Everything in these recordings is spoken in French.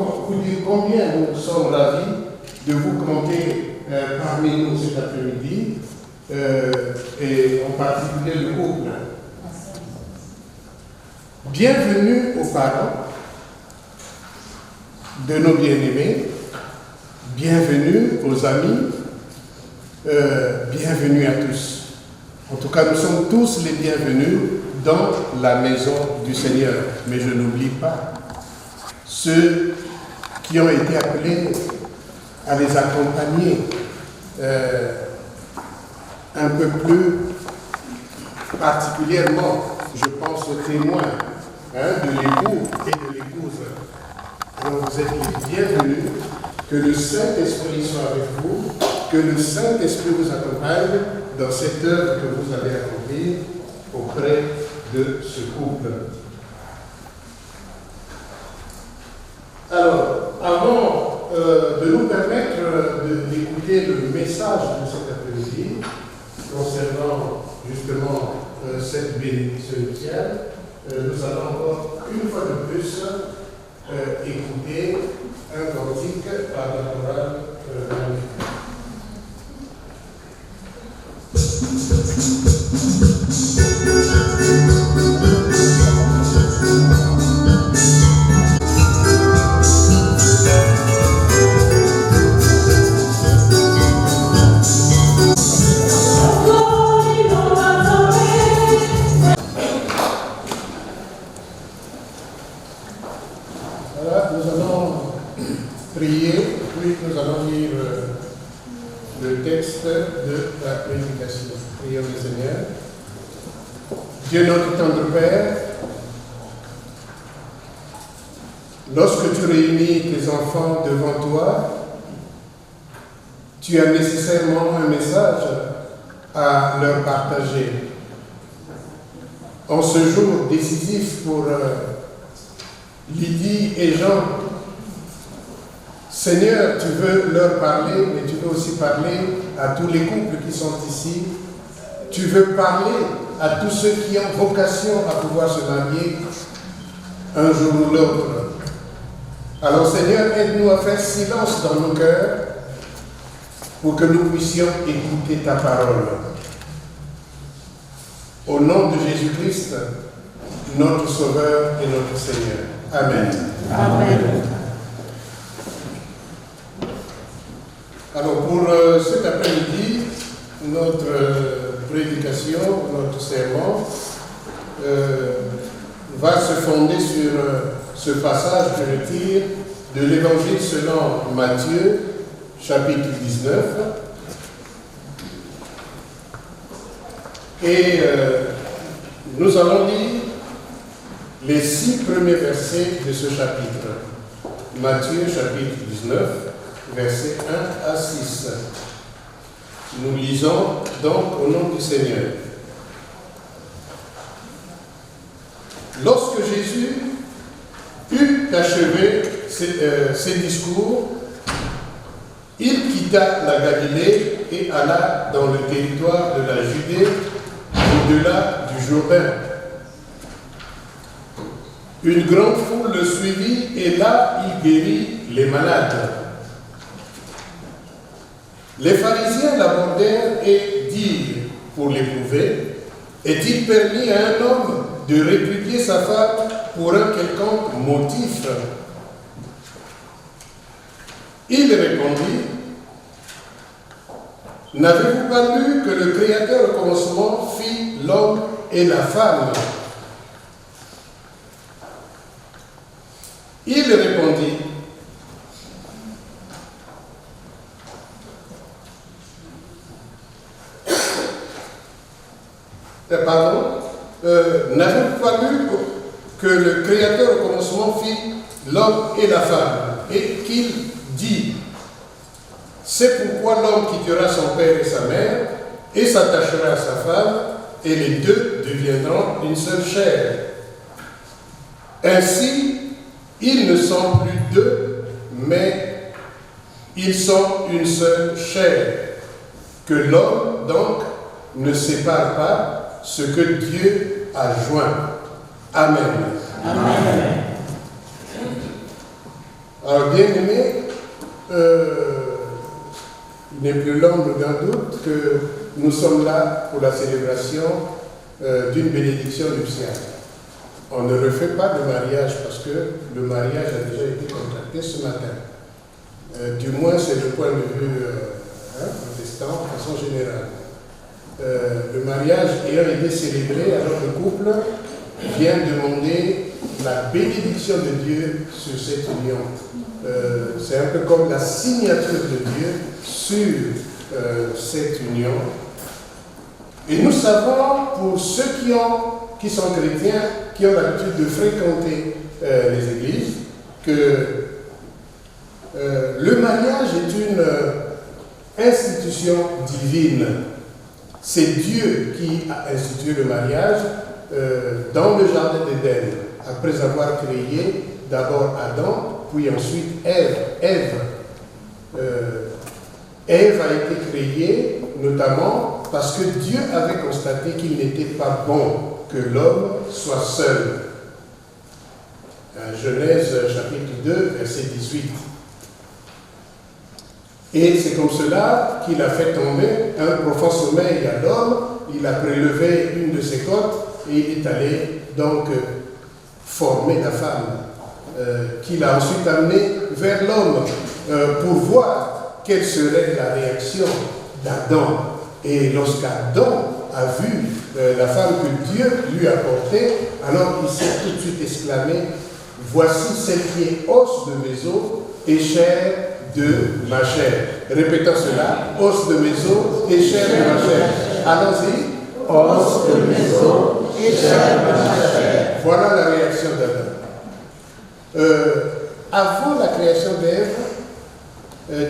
vous dire combien nous sommes ravis de vous compter parmi nous cet après-midi, et en particulier le couple. Bienvenue aux parents de nos bien-aimés, bienvenue aux amis, bienvenue à tous. En tout cas, nous sommes tous les bienvenus dans la maison du Seigneur. Mais je n'oublie pas ceux qui ont été appelés à les accompagner un peu plus particulièrement, je pense aux témoins de l'époux et de l'épouse. Alors vous êtes les bienvenus, que le Saint-Esprit soit avec vous, que le Saint-Esprit vous accompagne dans cette œuvre que vous allez accomplir auprès de ce couple. Alors, avant de nous permettre d'écouter le message de cet après-midi, concernant justement cette bénédiction initiale, nous allons encore une fois de plus écouter un cantique par la chorale magnifique. Voilà, nous allons prier, puis nous allons lire le texte de la prédication. Prions le Seigneur. Dieu notre tendre Père, lorsque tu réunis tes enfants devant toi, tu as nécessairement un message à leur partager. En ce jour décisif pour Lydie et Jean, Seigneur, tu veux leur parler, mais tu veux aussi parler à tous les couples qui sont ici. Tu veux parler à tous ceux qui ont vocation à pouvoir se marier un jour ou l'autre. Alors Seigneur, aide-nous à faire silence dans nos cœurs pour que nous puissions écouter ta parole. Au nom de Jésus-Christ, notre Sauveur et notre Seigneur. Amen. Amen. Alors pour cet après-midi, notre prédication, notre sermon va se fonder sur ce passage que je tire de l'Évangile selon Matthieu, chapitre 19. Et nous allons lire les 6 premiers versets de ce chapitre. Matthieu, chapitre 19, versets 1 à 6. Nous lisons donc au nom du Seigneur. Lorsque Jésus eut achevé ses discours, il quitta la Galilée et alla dans le territoire de la Judée, au-delà du Jourdain. Une grande foule le suivit et là, il guérit les malades. Les pharisiens l'abordèrent et dirent, pour l'éprouver, est-il permis à un homme de répudier sa femme pour un quelconque motif? Il répondit, n'avez-vous pas lu que le Créateur au commencement fit l'homme et la femme? Il répondit, n'avez-vous pas lu que le Créateur au commencement fit l'homme et la femme, et qu'il dit, c'est pourquoi l'homme quittera son père et sa mère, et s'attachera à sa femme, et les deux deviendront une seule chair. Ainsi, ils ne sont plus deux, mais ils sont une seule chair. Que l'homme, donc, ne sépare pas ce que Dieu a joint. Amen. Amen. Alors, bien aimé, il n'est plus l'ombre d'un doute que nous sommes là pour la célébration d'une bénédiction nuptiale. On ne refait pas de mariage parce que le mariage a déjà été contracté ce matin. Du moins, c'est le point de vue protestant de façon générale. Le mariage ayant été célébré, alors le couple vient demander la bénédiction de Dieu sur cette union. C'est un peu comme la signature de Dieu sur cette union. Et nous savons, pour ceux qui sont chrétiens, qui ont l'habitude de fréquenter les églises, que le mariage est une institution divine. C'est Dieu qui a institué le mariage dans le jardin d'Éden, après avoir créé d'abord Adam, puis ensuite Ève. Ève a été créée notamment parce que Dieu avait constaté qu'il n'était pas bon que l'homme soit seul. Genèse chapitre 2, verset 18. Et c'est comme cela qu'il a fait tomber un profond sommeil à l'homme. Il a prélevé une de ses côtes et est allé donc former la femme, qu'il a ensuite amenée vers l'homme pour voir quelle serait la réaction d'Adam. Et lorsqu'Adam a vu la femme que Dieu lui a portée, alors il s'est tout de suite exclamé: voici celle qui est os de mes os et chair de ma chair. Répétons cela: os de mes os et chair de ma chair. Allons-y. Os de mes os et chair de ma chair. Voilà la réaction d'Adam. Avant la création d'Ève,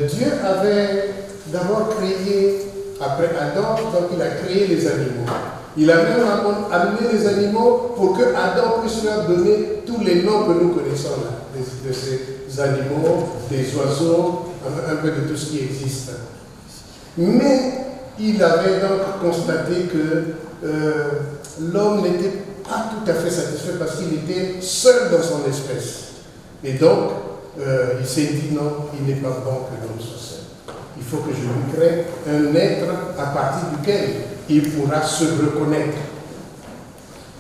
Dieu avait d'abord créé, après Adam, donc il a créé les animaux. Il a même amené les animaux pour que Adam puisse leur donner tous les noms que nous connaissons là, de ces animaux, des oiseaux, un peu de tout ce qui existe. Mais il avait donc constaté que l'homme n'était pas tout à fait satisfait parce qu'il était seul dans son espèce. Et donc, il s'est dit non, il n'est pas bon que l'homme soit seul. Il faut que je lui crée un être à partir duquel il pourra se reconnaître.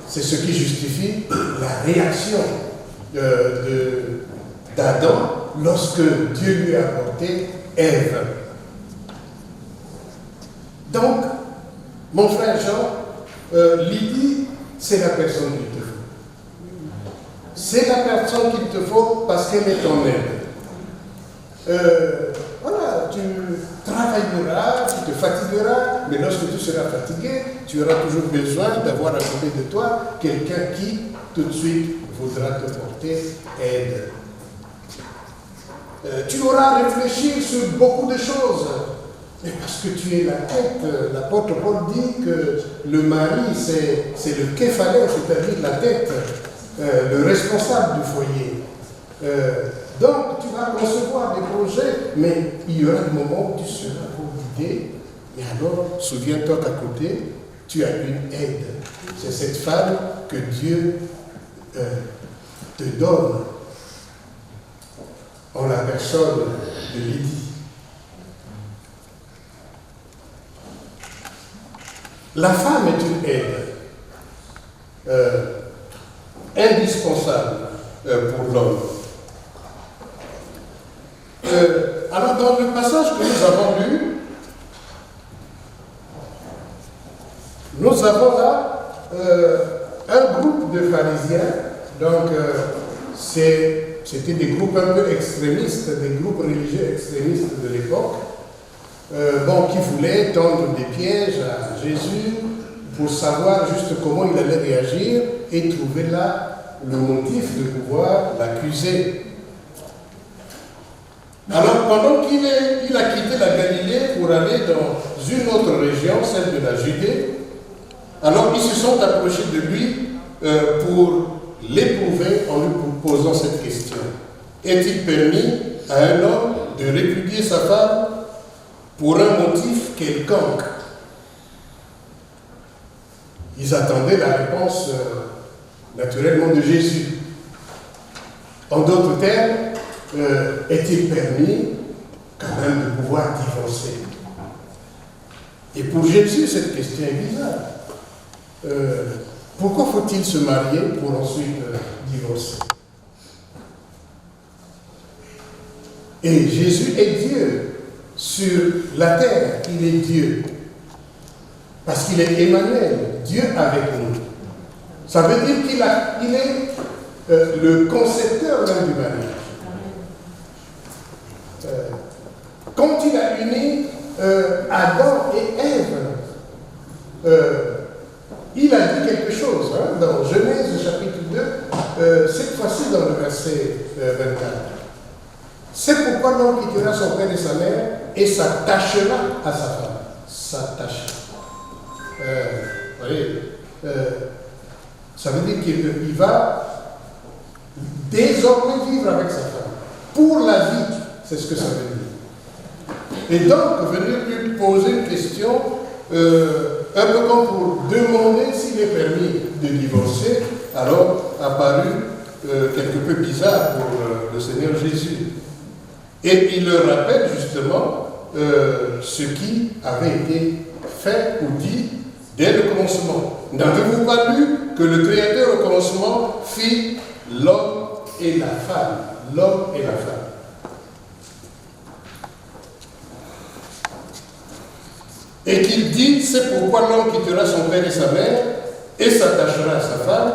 C'est ce qui justifie la réaction d'Adam lorsque Dieu lui a apporté Ève. Donc, mon frère Jean, Lydie, c'est la personne qu'il te faut. C'est la personne qu'il te faut parce qu'elle est ton aide. Voilà, tu travailleras, tu te fatigueras, mais lorsque tu seras fatigué, tu auras toujours besoin d'avoir à côté de toi quelqu'un qui, tout de suite, voudra te porter aide. Tu auras à réfléchir sur beaucoup de choses, mais parce que tu es la tête. L'apôtre Paul dit que le mari, c'est le képhalès, c'est-à-dire la tête, le responsable du foyer. Donc, tu vas concevoir des projets, mais il y aura des moments où tu seras guidé. Et alors, souviens-toi qu'à côté, tu as une aide. C'est cette femme que Dieu te donne en la personne de Lydie. La femme est une aide indispensable pour l'homme. Alors, dans le passage que nous avons lu, nous avons là un groupe de pharisiens. Donc, c'était des groupes un peu extrémistes, des groupes religieux extrémistes de l'époque, qui voulaient tendre des pièges à Jésus pour savoir juste comment il allait réagir et trouver là le motif de pouvoir l'accuser. Alors, pendant qu'il a quitté la Galilée pour aller dans une autre région, celle de la Judée, alors ils se sont approchés de lui pour l'éprouver en lui posant cette question. Est-il permis à un homme de répudier sa femme pour un motif quelconque? Ils attendaient la réponse naturellement de Jésus. En d'autres termes, est-il permis quand même de pouvoir divorcer? Et pour Jésus, cette question est bizarre. Pourquoi faut-il se marier pour ensuite divorcer? Et Jésus est Dieu sur la terre, il est Dieu. Parce qu'il est Emmanuel, Dieu avec nous. Ça veut dire qu'il est le concepteur même du mariage. Quand il a uni Adam et Ève, il a dit quelque chose dans Genèse chapitre 2, cette fois-ci dans le verset 24. C'est pourquoi l'homme quittera son père et sa mère et s'attachera à sa femme. S'attachera. Vous voyez, ça veut dire qu'il va désormais vivre avec sa femme. Pour la vie, c'est ce que ça veut dire. Et donc, venir lui poser une question, un peu comme pour demander s'il est permis de divorcer, alors a paru quelque peu bizarre pour le Seigneur Jésus. Et il leur rappelle justement ce qui avait été fait ou dit dès le commencement. N'avez-vous pas lu que le Créateur au commencement fit l'homme et la femme? L'homme et la femme. Et qu'il dit, c'est pourquoi l'homme quittera son père et sa mère et s'attachera à sa femme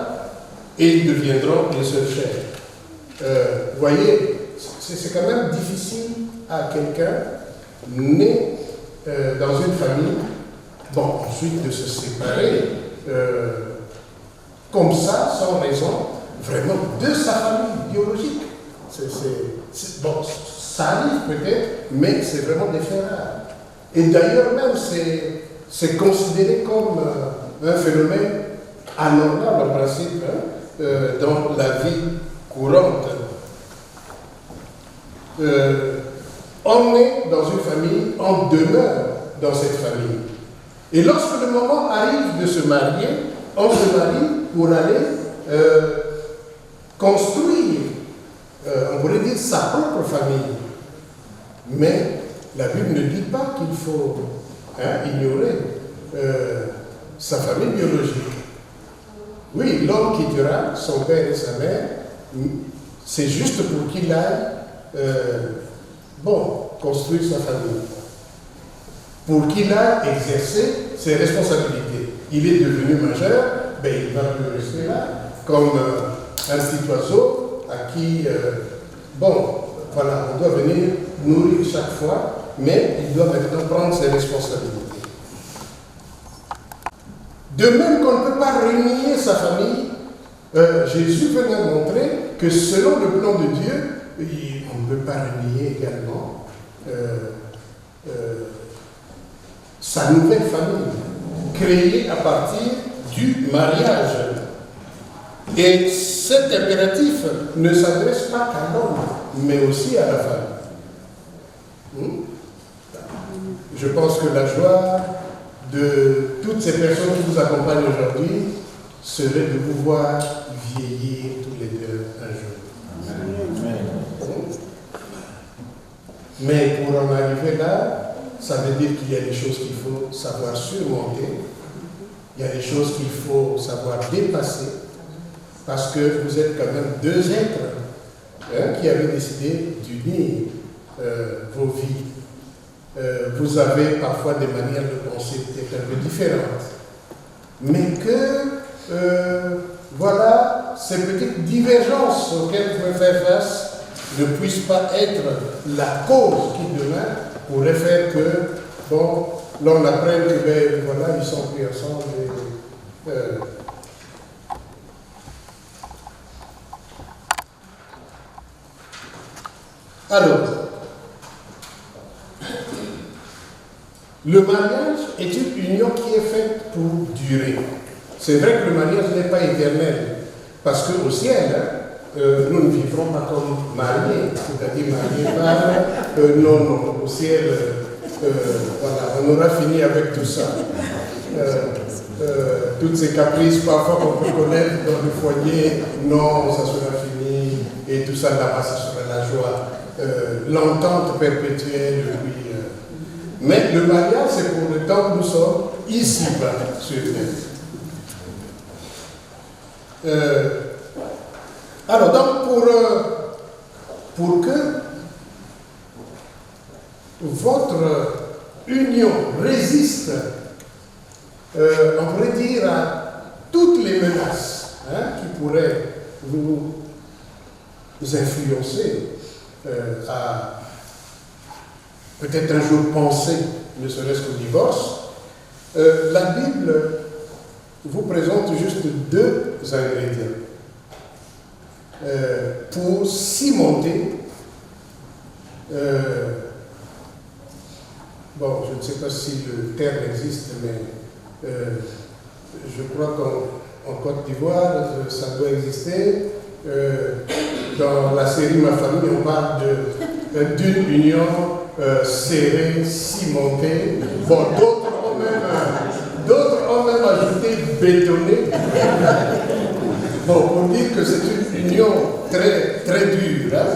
et ils deviendront une seule chair. Vous voyez, c'est quand même difficile à quelqu'un né dans une famille, bon, ensuite de se séparer comme ça, sans raison, vraiment de sa famille biologique. Bon, ça arrive peut-être, mais c'est vraiment des faits rares. Et d'ailleurs même, c'est considéré comme un phénomène anormal en principe dans la vie courante. On est dans une famille, on demeure dans cette famille. Et lorsque le moment arrive de se marier, on se marie pour aller construire, on pourrait dire, sa propre famille. Mais la Bible ne dit pas qu'il faut ignorer sa famille biologique. Oui, l'homme quittera son père et sa mère, c'est juste pour qu'il aille construire sa famille. Pour qu'il aille exercer ses responsabilités. Il est devenu majeur, ben, il va plus rester là, comme un petit oiseau à qui, voilà, on doit venir nourrir chaque fois, mais il doit maintenant prendre ses responsabilités. De même qu'on ne peut pas renier sa famille, Jésus veut nous montrer que selon le plan de Dieu, on ne peut pas renier également sa nouvelle famille, créée à partir du mariage. Et cet impératif ne s'adresse pas qu'à l'homme, mais aussi à la femme. Je pense que la joie de toutes ces personnes qui nous accompagnent aujourd'hui serait de vous voir vieillir tous les deux un jour. Amen. Mais pour en arriver là, ça veut dire qu'il y a des choses qu'il faut savoir surmonter, il y a des choses qu'il faut savoir dépasser, parce que vous êtes quand même deux êtres qui avez décidé d'unir vos vies. Vous avez parfois des manières de penser peut-être un peu différentes, mais que voilà, ces petites divergences auxquelles vous pouvez faire face ne puissent pas être la cause qui demain pourrait faire que, l'on apprenne que, voilà, ils sont pris ensemble et, alors, le mariage est une union qui est faite pour durer. C'est vrai que le mariage n'est pas éternel, parce qu'au ciel, nous ne vivrons pas comme mariés, c'est-à-dire mariés par... non, au ciel, voilà, on aura fini avec tout ça. Toutes ces caprices parfois qu'on peut connaître dans le foyer, non, ça sera fini, et tout ça là-bas, ça sera la joie. l'entente perpétuelle, oui. Mais le mariage, c'est pour le temps que nous sommes ici-bas, sur terre. Alors, donc, pour que votre union résiste, on pourrait dire, à toutes les menaces qui pourraient vous influencer à peut-être un jour penser, ne serait-ce qu'au divorce, la Bible vous présente juste 2 ingrédients pour cimenter. Bon, je ne sais pas si le terme existe, mais je crois qu'en Côte d'Ivoire, ça doit exister. Dans la série Ma famille, on parle d'une union serrée, cimentée. Bon, d'autres ont même ajouté bétonnée. Bon, pour dire que c'est une union très, très dure. Hein?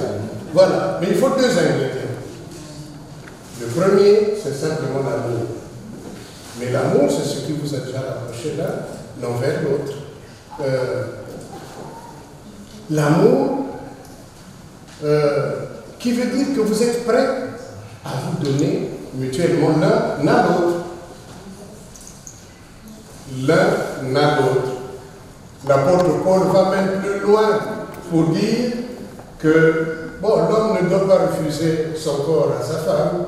Voilà, mais il faut 2 ingrédients. Le premier, c'est simplement l'amour. Mais l'amour, c'est ce qui vous a déjà rapproché l'un vers l'autre. L'amour, qui veut dire que vous êtes prêts à vous donner mutuellement l'un à l'autre. L'un à l'autre. L'apôtre Paul va même plus loin pour dire que l'homme ne doit pas refuser son corps à sa femme,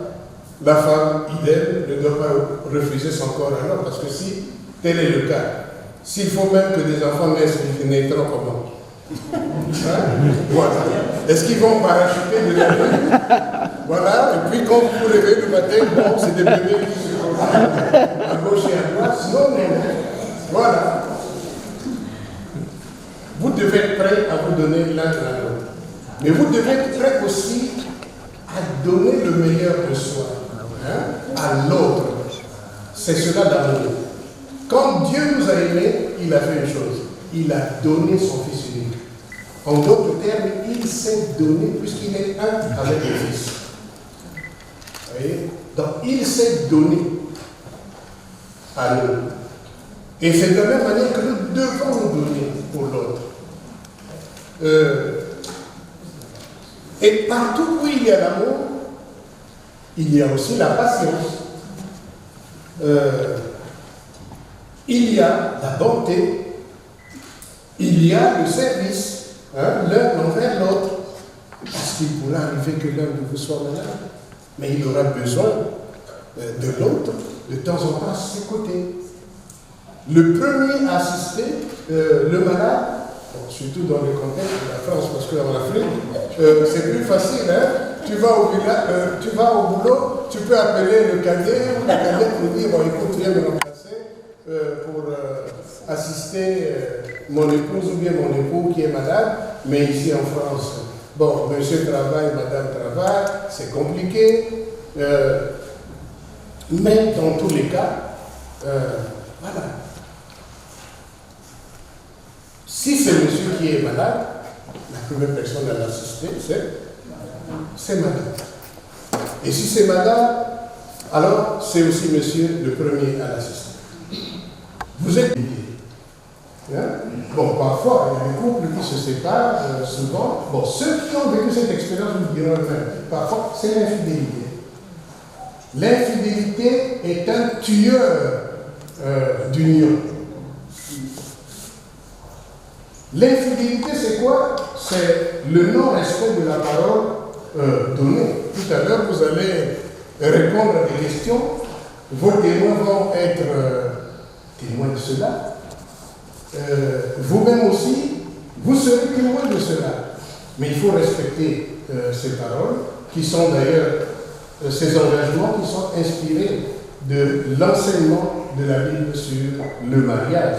la femme, idem, ne doit pas refuser son corps à l'homme, parce que si tel est le cas, s'il faut même que des enfants naîtront comment? Voilà. Est-ce qu'ils vont parachuter de la vie? Voilà, et puis quand vous vous réveillez le matin, c'est des bébés qui se font à gauche et à droite, non. Voilà. Vous devez être prêt à vous donner l'un à l'autre. Mais vous devez être prêt aussi à donner le meilleur de soi à l'autre. C'est cela l'amour. Quand Dieu nous a aimés, il a fait une chose. Il a donné son Fils unique. En d'autres termes, il s'est donné puisqu'il est un avec le Fils. Vous voyez? Donc, il s'est donné à nous. Et c'est de la même manière que nous devons nous donner pour l'autre. Et partout où il y a l'amour, il y a aussi la patience. Il y a la bonté. Il y a le service, l'un envers l'autre. Parce qu'il pourra arriver que l'un de vous soit malade, mais il aura besoin de l'autre de temps en temps à ses côtés. Le premier à assister, le malade, surtout dans le contexte de la France, parce qu'en Afrique, c'est plus facile. Tu vas au boulot, tu peux appeler le cadet ou le cadet pour dire, écoute, viens me remplacer pour assister mon épouse ou bien mon époux qui est malade, mais ici en France, monsieur travaille, madame travaille, c'est compliqué, mais dans tous les cas, voilà. Si c'est monsieur qui est malade, la première personne à l'assister, c'est madame. Et si c'est madame, alors c'est aussi monsieur le premier à l'assister. Vous êtes liés. Parfois, il y a des couples qui se séparent souvent. Ceux qui ont vécu cette expérience vous diront même, parfois, c'est l'infidélité. L'infidélité est un tueur d'union. L'infidélité, c'est quoi? C'est le non-respect de la parole donnée. Tout à l'heure, vous allez répondre à des questions. Vos témoins vont être témoins de cela. Vous-même aussi, vous serez témoins de cela. Mais il faut respecter ces paroles, qui sont d'ailleurs ces engagements qui sont inspirés de l'enseignement de la Bible sur le mariage.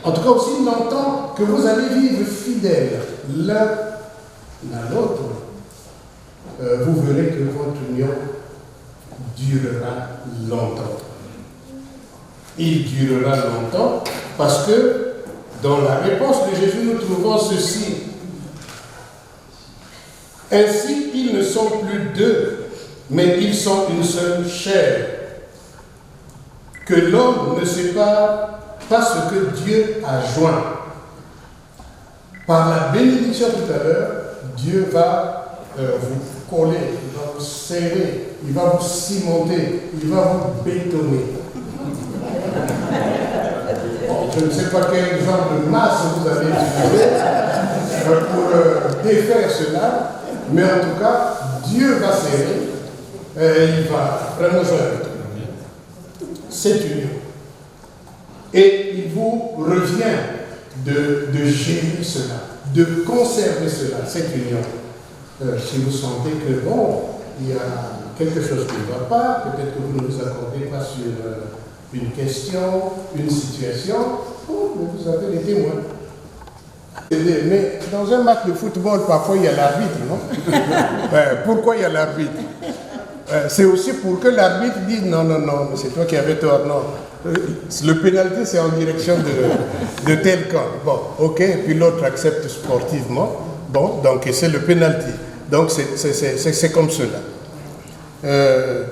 En tout cas aussi, il entend que vous allez vivre fidèles l'un à l'autre. Vous verrez que votre union durera longtemps. Il durera longtemps parce que dans la réponse de Jésus, nous trouvons ceci. Ainsi, ils ne sont plus deux, mais ils sont une seule chair. Que l'homme ne sépare pas ce que Dieu a joint. Par la bénédiction tout à l'heure, Dieu va vous coller, il va vous serrer, il va vous cimenter, il va vous bétonner. Bon, je ne sais pas quel genre de masse vous allez utiliser pour défaire cela, mais en tout cas, Dieu va serrer, il va vraiment joindre cette union. Et il vous revient de gérer cela, de conserver cela, cette union. Si vous sentez que, bon, il y a quelque chose qui ne va pas, peut-être que vous ne vous accordez pas sur une question, une situation, bon, vous avez les témoins. Mais dans un match de football, parfois il y a l'arbitre, non? Pourquoi il y a l'arbitre? C'est aussi pour que l'arbitre dise non, c'est toi qui avais tort, non. Le pénalty, c'est en direction de tel camp. Bon, ok, puis l'autre accepte sportivement. Bon, donc c'est le pénalty. Donc c'est comme cela.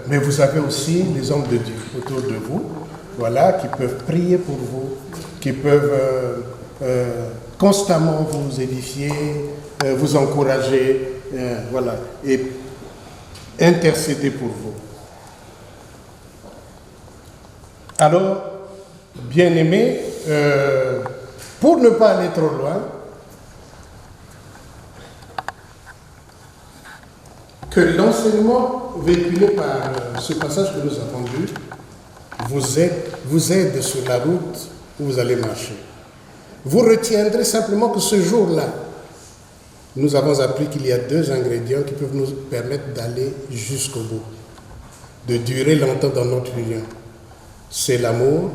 Mais vous avez aussi les hommes de Dieu autour de vous, voilà, qui peuvent prier pour vous, qui peuvent constamment vous édifier, vous encourager, voilà, et intercéder pour vous. Alors, bien-aimés, pour ne pas aller trop loin, que l'enseignement véhiculé par ce passage que nous avons lu vous aide sur la route où vous allez marcher. Vous retiendrez simplement que ce jour-là, nous avons appris qu'il y a 2 ingrédients qui peuvent nous permettre d'aller jusqu'au bout, de durer longtemps dans notre union. C'est l'amour,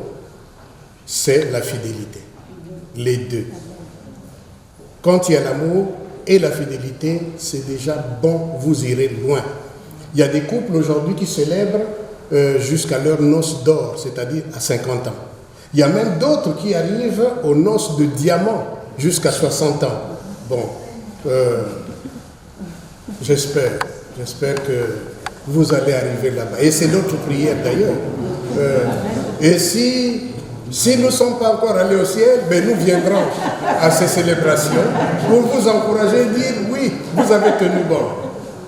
c'est la fidélité. Les deux. Quand il y a l'amour et la fidélité, c'est déjà bon, vous irez loin. Il y a des couples aujourd'hui qui célèbrent jusqu'à leur noces d'or, c'est-à-dire à 50 ans. Il y a même d'autres qui arrivent aux noces de diamant jusqu'à 60 ans. Bon, j'espère que vous allez arriver là-bas. Et c'est notre prière d'ailleurs. Et si nous ne sommes pas encore allés au ciel, ben nous viendrons à ces célébrations pour vous encourager et dire oui, vous avez tenu bon.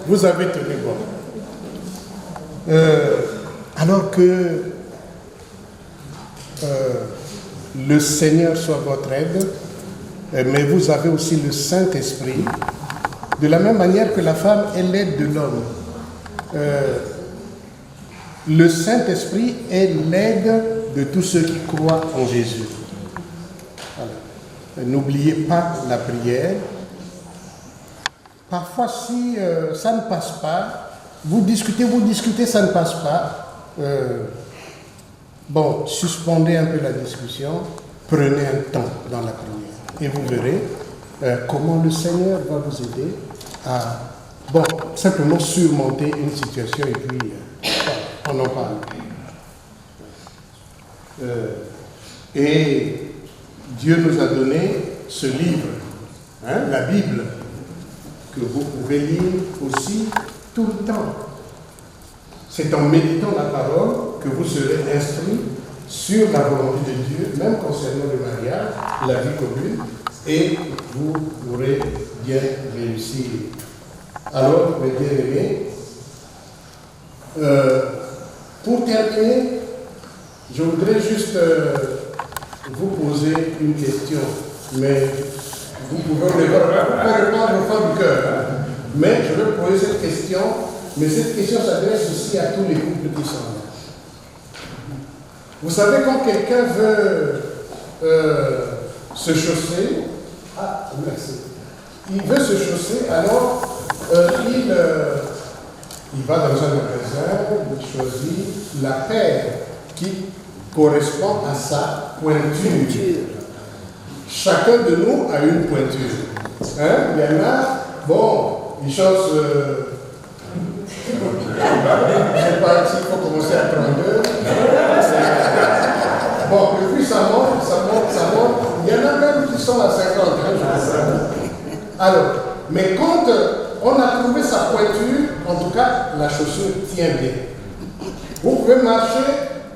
Vous avez tenu bon. Alors que le Seigneur soit votre aide, mais vous avez aussi le Saint-Esprit, de la même manière que la femme est l'aide de l'homme. Le Saint-Esprit est l'aide de tous ceux qui croient en Jésus. Voilà. N'oubliez pas la prière. Parfois, si ça ne passe pas, vous discutez, ça ne passe pas. Bon, suspendez un peu la discussion, prenez un temps dans la prière et vous verrez comment le Seigneur va vous aider à, bon, simplement surmonter une situation et puis on en parle. Et Dieu nous a donné ce livre, la Bible, que vous pouvez lire aussi tout le temps. C'est en méditant la parole que vous serez instruits sur la volonté de Dieu, même concernant le mariage, la vie commune, et vous pourrez bien réussir. Alors, mes bien-aimés, pour terminer, je voudrais juste vous poser une question, mais vous pouvez répondre au fond du cœur. Mais je vais poser cette question, mais cette question s'adresse aussi à tous les couples qui sont là. Vous savez, quand quelqu'un veut se chausser, merci. Il veut se chausser, alors il va dans un magasin, il choisit la paire qui correspond à sa pointure. Chacun de nous a une pointure. Il y en a, bon, ils chaussent, je ne sais pas s'il faut commencer à 32. Bon, et puis ça monte. Il y en a même qui sont à 50. Alors, mais quand on a trouvé sa pointure, en tout cas, la chaussure tient bien. Vous pouvez marcher,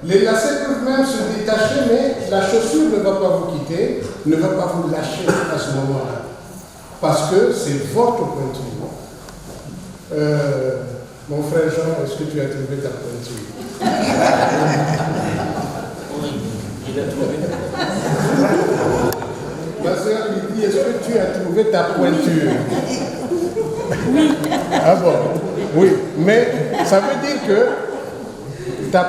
les lacets peuvent même se détacher, mais la chaussure ne va pas vous quitter, ne va pas vous lâcher à ce moment-là. Parce que c'est votre pointure. Mon frère Jean, est-ce que tu as trouvé ta pointure? Oui, il a trouvé. Ma soeur lui dit, est-ce que tu as trouvé ta pointure? Oui. Ah bon? Oui, mais ça veut dire que ta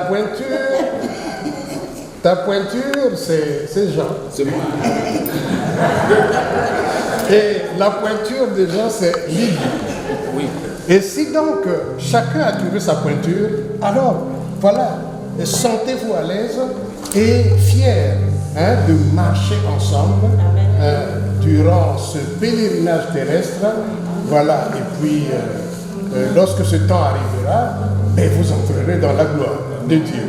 pointure, c'est Jean. C'est moi. Et la pointure de Jean, c'est Lydie. Oui. Et si donc chacun a trouvé sa pointure, alors voilà, sentez-vous à l'aise et fiers de marcher ensemble durant ce pèlerinage terrestre. Voilà, et puis lorsque ce temps arrivera, vous entrerez dans la gloire de Dieu.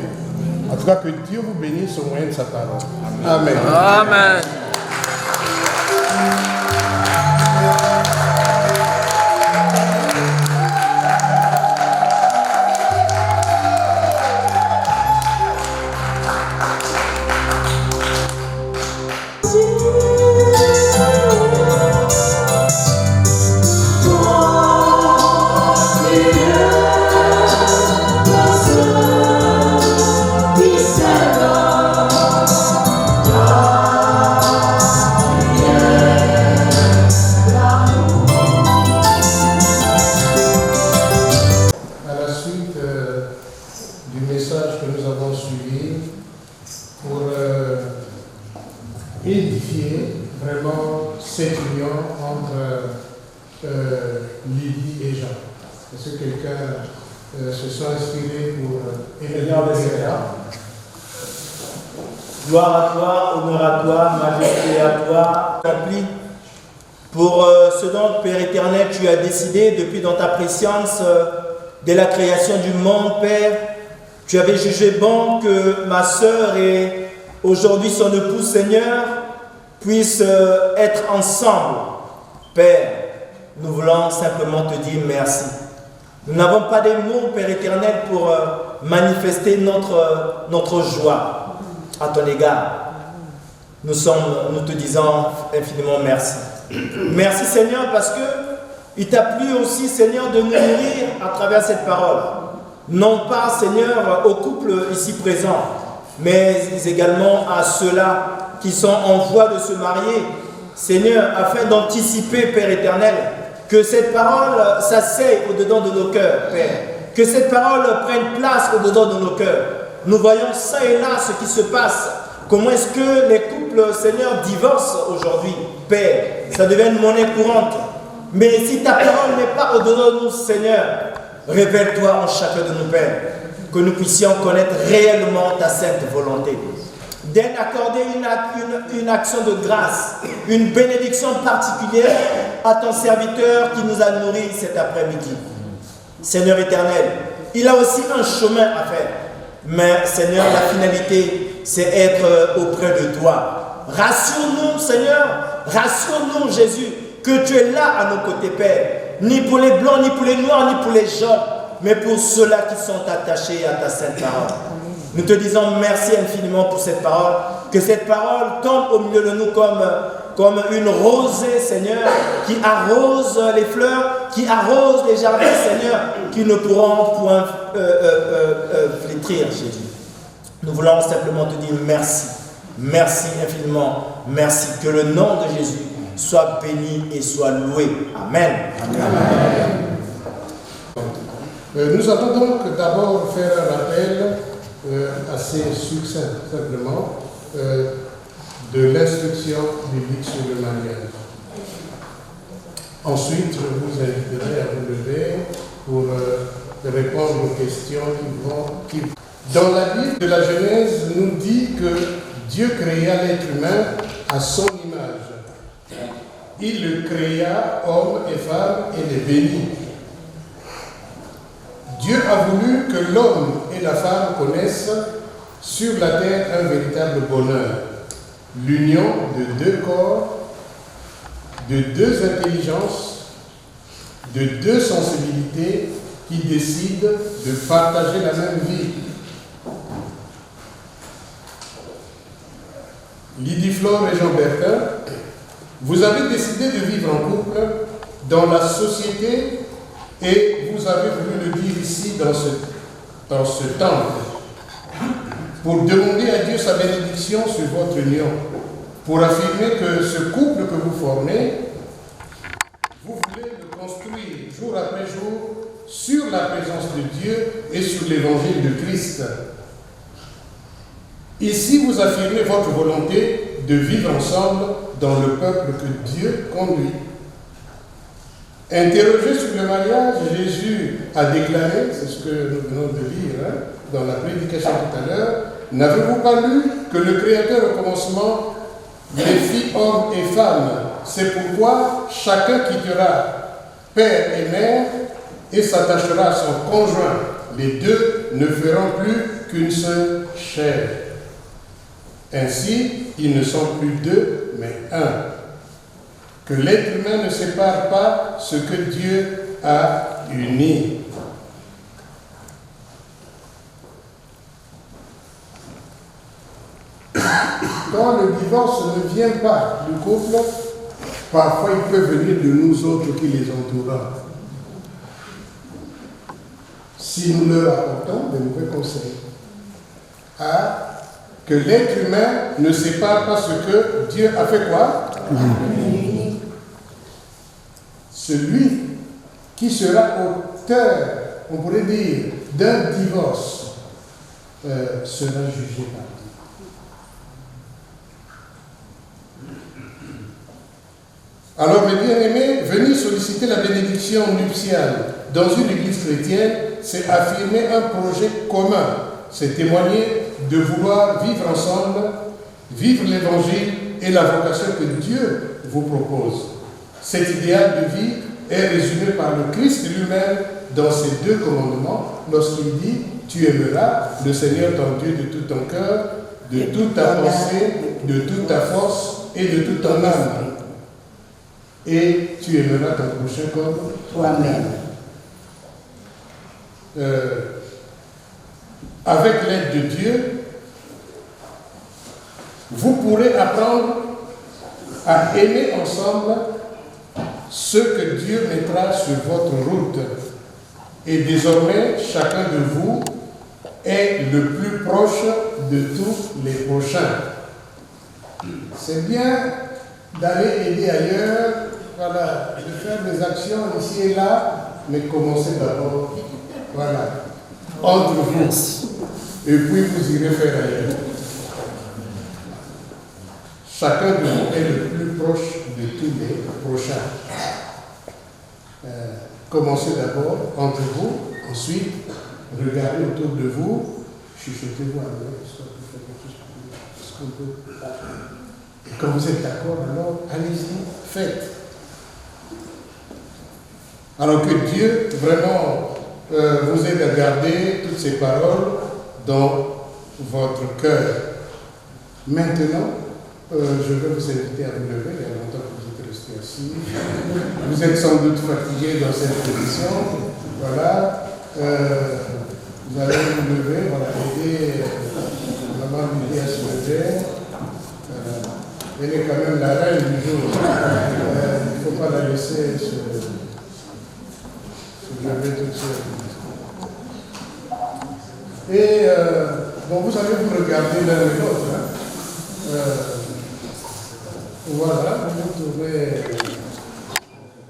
En tout cas, que Dieu vous bénisse au moyen de sa parole. Amen. Amen. Lydie et Jean. Est-ce que quelqu'un se sent inspiré pour Seigneur des Seigneurs, gloire à toi, honneur à toi, majesté à toi, accompli pour ce dont, Père éternel, tu as décidé depuis dans ta préscience de la création du monde, Père. Tu avais jugé bon que ma sœur et aujourd'hui son époux, Seigneur, puissent être ensemble. Père, nous voulons simplement te dire merci. Nous n'avons pas des mots, Père éternel, pour manifester notre joie à ton égard. Nous te disons infiniment merci. Merci, Seigneur, parce que il t'a plu aussi, Seigneur, de nous nourrir à travers cette parole. Non pas, Seigneur, aux couples ici présents, mais également à ceux-là qui sont en voie de se marier. Seigneur, afin d'anticiper, Père éternel, que cette parole s'asseye au-dedans de nos cœurs, Père. Que cette parole prenne place au-dedans de nos cœurs. Nous voyons ça et là ce qui se passe. Comment est-ce que les couples, Seigneur, divorcent aujourd'hui, Père? Ça devient une monnaie courante. Mais si ta parole n'est pas au-dedans de nous, Seigneur, révèle-toi en chacun de nous, Père. Que nous puissions connaître réellement ta sainte volonté. D'accorder une action de grâce, une bénédiction particulière à ton serviteur qui nous a nourris cet après-midi. Seigneur éternel, il a aussi un chemin à faire. Mais Seigneur, la finalité, c'est être auprès de toi. Rassure-nous, Seigneur, rassure-nous, Jésus, que tu es là à nos côtés, Père. Ni pour les blancs, ni pour les noirs, ni pour les jaunes, mais pour ceux-là qui sont attachés à ta sainte parole. Nous te disons merci infiniment pour cette parole. Que cette parole tombe au milieu de nous comme une rosée, Seigneur, qui arrose les fleurs, qui arrose les jardins, Seigneur, qui ne pourront point flétrir, Jésus. Nous voulons simplement te dire merci. Merci infiniment. Merci. Que le nom de Jésus soit béni et soit loué. Amen. Amen. Nous allons donc d'abord faire un rappel assez succinct, simplement, de l'instruction biblique sur le mariage. Ensuite, je vous inviterai à vous lever pour répondre aux questions qui vont. Dans la Bible de la Genèse, nous dit que Dieu créa l'être humain à son image. Il le créa, homme et femme, et les bénit. Dieu a voulu que l'homme et la femme connaissent sur la terre un véritable bonheur, l'union de deux corps, de deux intelligences, de deux sensibilités qui décident de partager la même vie. Lydie Flore et Jean Bertin, vous avez décidé de vivre en couple dans la société et vous avez voulu le dire ici dans ce temple pour demander à Dieu sa bénédiction sur votre union, pour affirmer que ce couple que vous formez, vous voulez le construire jour après jour sur la présence de Dieu et sur l'évangile de Christ. Ici, vous affirmez votre volonté de vivre ensemble dans le peuple que Dieu conduit. Interrogé sur le mariage, Jésus a déclaré, c'est ce que nous venons de lire dans la prédication tout à l'heure, n'avez-vous pas lu que le Créateur au commencement les fit hommes et femmes? C'est pourquoi chacun quittera père et mère et s'attachera à son conjoint. Les deux ne feront plus qu'une seule chair. Ainsi, ils ne sont plus deux, mais un. Que l'être humain ne sépare pas ce que Dieu a uni. Quand le divorce ne vient pas du couple, parfois il peut venir de nous autres qui les entourons. Si nous leur apportons de mauvais conseils. Que l'être humain ne sépare pas ce que Dieu a fait quoi? Celui qui sera auteur, on pourrait dire, d'un divorce, sera jugé par Dieu. Alors, mes bien-aimés, venir solliciter la bénédiction nuptiale dans une église chrétienne, c'est affirmer un projet commun. C'est témoigner de vouloir vivre ensemble, vivre l'évangile et la vocation que Dieu vous propose. Cet idéal de vie est résumé par le Christ lui-même dans ses deux commandements lorsqu'il dit « Tu aimeras le Seigneur ton Dieu de tout ton cœur, de toute ta pensée, de toute ta force et de toute ton âme. Et tu aimeras ton prochain comme toi-même. » Avec l'aide de Dieu, vous pourrez apprendre à aimer ensemble ce que Dieu mettra sur votre route. Et désormais, chacun de vous est le plus proche de tous les prochains. C'est bien d'aller aider ailleurs, voilà, de faire des actions ici et là, mais commencez d'abord, voilà, entre vous. Et puis vous irez faire ailleurs. Chacun de vous est le plus proche de tous les prochains. Commencez d'abord entre vous, ensuite regardez autour de vous, chuchotez-vous à l'oreille, soit vous faites quelque chose ce qu'on peut. Et quand vous êtes d'accord, alors allez-y, faites. Alors que Dieu vraiment vous aide à garder toutes ces paroles dans votre cœur. Maintenant, je vais vous inviter à vous lever. Il y a longtemps que vous êtes resté assis. Vous êtes sans doute fatigué dans cette position. Voilà. Vous allez vous lever, voilà, aider maman Lydie à se lever. Elle est quand même la reine du jour. Il ne faut pas la laisser se lever toute seule. Et bon, vous allez vous regarder l'un et l'autre. Voilà, vous vous trouvez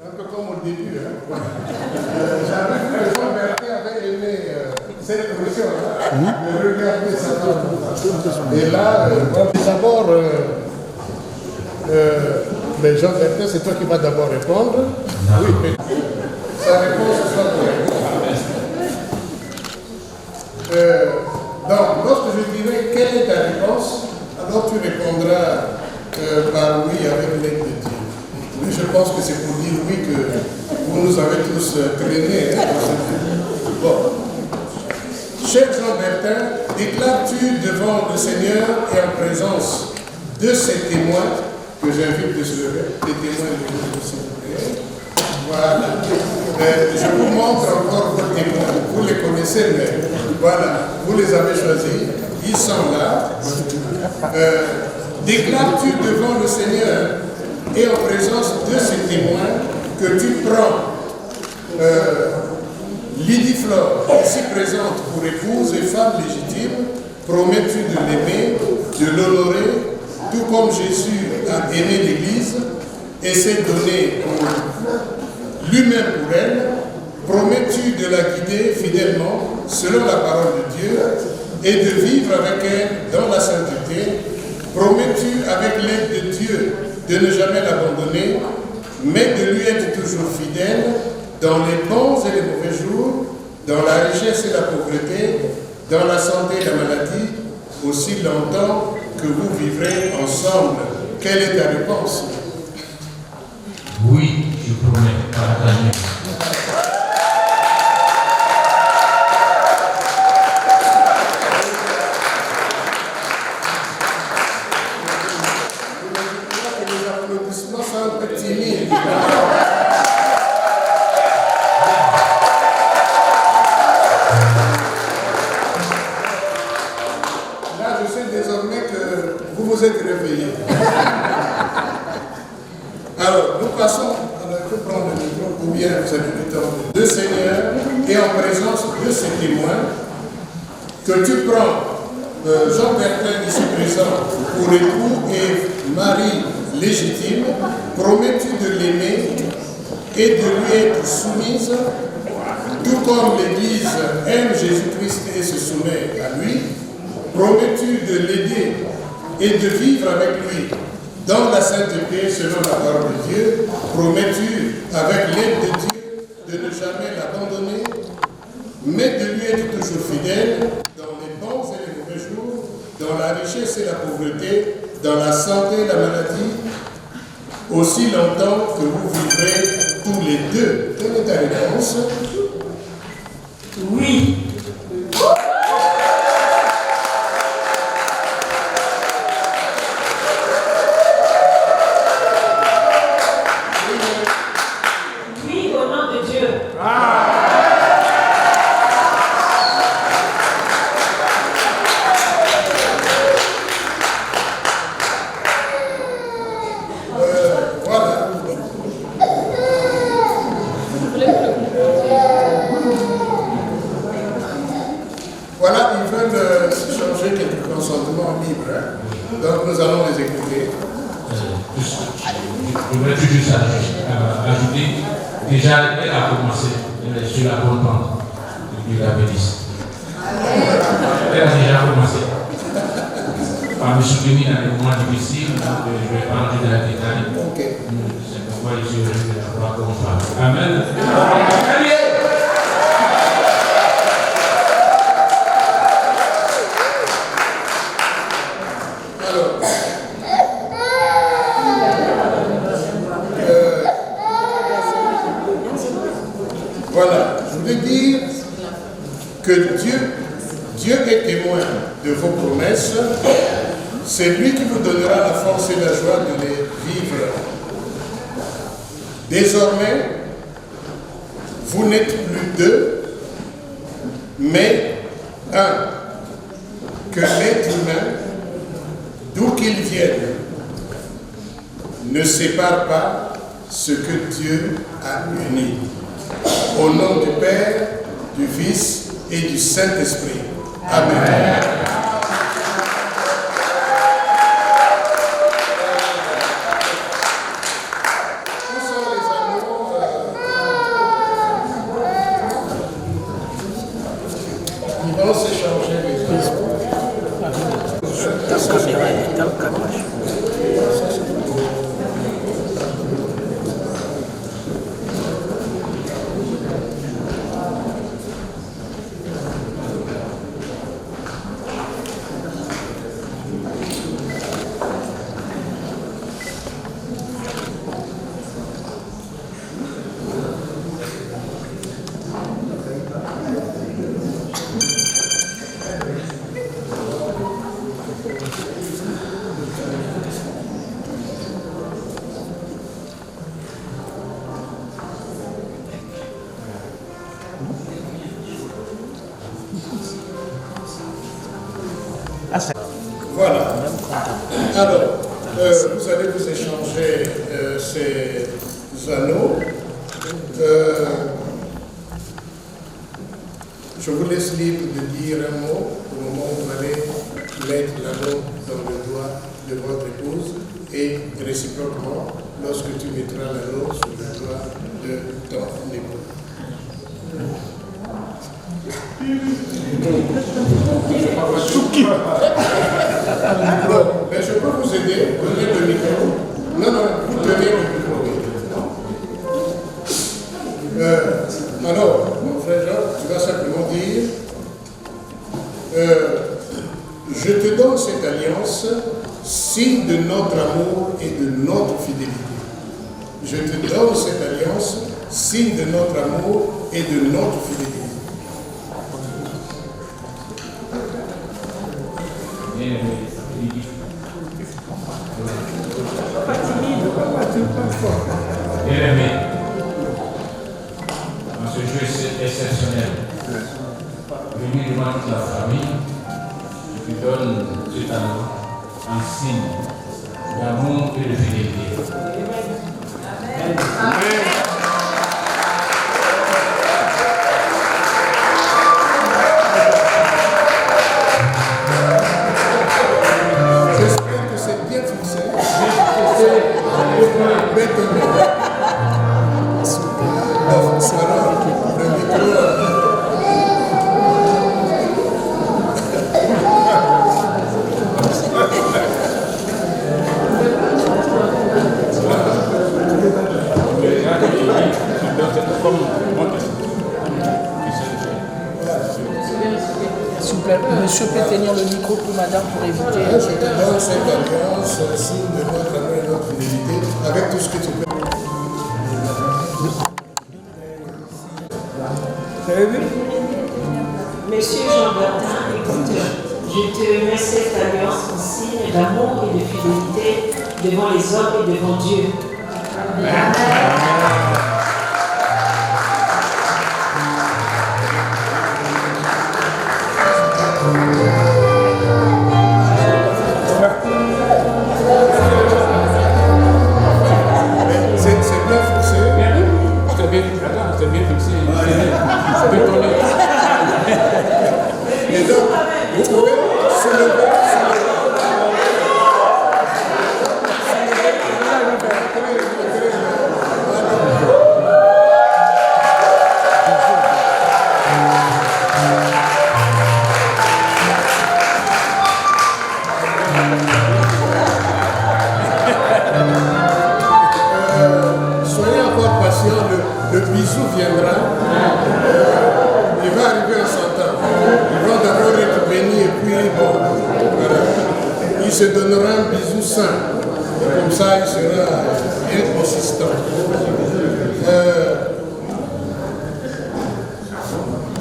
un peu comme au début. J'avais vu que Jean Bertin avait aimé cette position, de regarder sa femme. Et là, d'abord, mais Jean Bertin, c'est toi qui vas d'abord répondre. Oui, mais sa réponse sera correcte. Donc, lorsque je dirai quelle est ta réponse, alors tu répondras par oui avec l'aide de Dieu. Oui, je pense que c'est pour dire oui que vous nous avez tous traînés. Bon. Cher Jean Bertin, déclares-tu devant le Seigneur et en présence de ces témoins que j'invite de se lever, les témoins de Dieu, s'il vous plaît, Voilà. Je vous montre encore vos témoins. Vous les connaissez, mais voilà, vous les avez choisis. Ils sont là. Déclares-tu devant le Seigneur et en présence de ces témoins que tu prends Lydie Flore, ici présente pour épouse et femme légitime, promets-tu de l'aimer, de l'honorer, tout comme Jésus a aimé l'Église et s'est donné lui-même pour elle? Promets-tu de la guider fidèlement selon la parole de Dieu et de vivre avec elle dans la sainteté? Promets-tu avec l'aide de Dieu de ne jamais l'abandonner, mais de lui être toujours fidèle dans les bons et les mauvais jours, dans la richesse et la pauvreté, dans la santé et la maladie, aussi longtemps que vous vivrez ensemble? Quelle est ta réponse? Oui, je promets, par la nuit. Les applaudissements sont un peu timides. Là, je sais désormais que vous vous êtes réveillés. Alors, nous passons, on a pu prendre le micro, ou bien vous avez du temps, de Seigneur, et en présence de ces témoins, que tu prends Jean Bertin ici présent pour époux et mari légitime, promets-tu de l'aimer et de lui être soumise, tout comme l'Église aime Jésus-Christ et se soumet à lui? Promets-tu de l'aider et de vivre avec lui dans la sainteté selon la parole de Dieu? Promets-tu, avec l'aide de Dieu, de ne jamais l'abandonner, mais de lui être toujours fidèle dans les bons et les mauvais jours, dans la richesse et la pauvreté, dans la santé et la maladie, aussi longtemps que vous vivrez tous les deux? Quelle est ta réponse? Oui. Oui, au nom de Dieu. Voilà. Voilà, ils veulent changer quelques consentements libres. Hein. Donc nous allons les écouter. Je voudrais juste ajouter, déjà elle a commencé, elle est sur la bonne pente depuis la bénisse. Elle a déjà commencé par me soutenir dans les moments difficiles, donc je vais pas rentrer dans les détails. Ok. C'est pourquoi je suis venu la croix comme femme. Amen. Alors, voilà, je voulais dire que Dieu est témoin de vos promesses. C'est lui qui vous donnera la force et la joie de les vivre. Désormais, vous n'êtes plus deux, mais un. Que l'être humain, d'où qu'il vienne, ne sépare pas ce que Dieu a uni. Au nom du Père, du Fils et du Saint-Esprit. Amen. Où sont les anneaux? Ils vont s'échanger les anneaux. Voilà. Alors, vous allez vous échanger ces anneaux. Je vous laisse libre de dire un mot au moment où vous allez mettre l'anneau dans le doigt de votre épouse et réciproquement lorsque tu mettras l'anneau sur le doigt de ton époux. Mais je peux vous aider, donnez le micro. Non, vous tenez le micro. Alors, mon frère Jean, tu vas simplement dire je te donne cette alliance, signe de notre amour et de notre fidélité. Je te donne cette alliance, signe de notre amour et de notre fidélité. Bien-aimé, dans ce jeu exceptionnel, venu devant toute la famille, je te donne cet anneau en signe d'amour et de fidélité. Amen. J'espère que c'est bien fixé. Monsieur peut tenir le micro pour madame pour éviter. Je te donne cette alliance, signe de notre amour et notre fidélité, avec tout ce que tu peux. Vous avez vu? Monsieur Jean-Bertin, écoute, je te mets cette alliance en signe d'amour et de fidélité devant les hommes et devant Dieu. Amen. Le bisou viendra, il va arriver en 100 ans. Ils vont d'abord être bénis et puis bon, voilà. Il se donnera un bisou sain. Et comme ça, il sera inconsistant.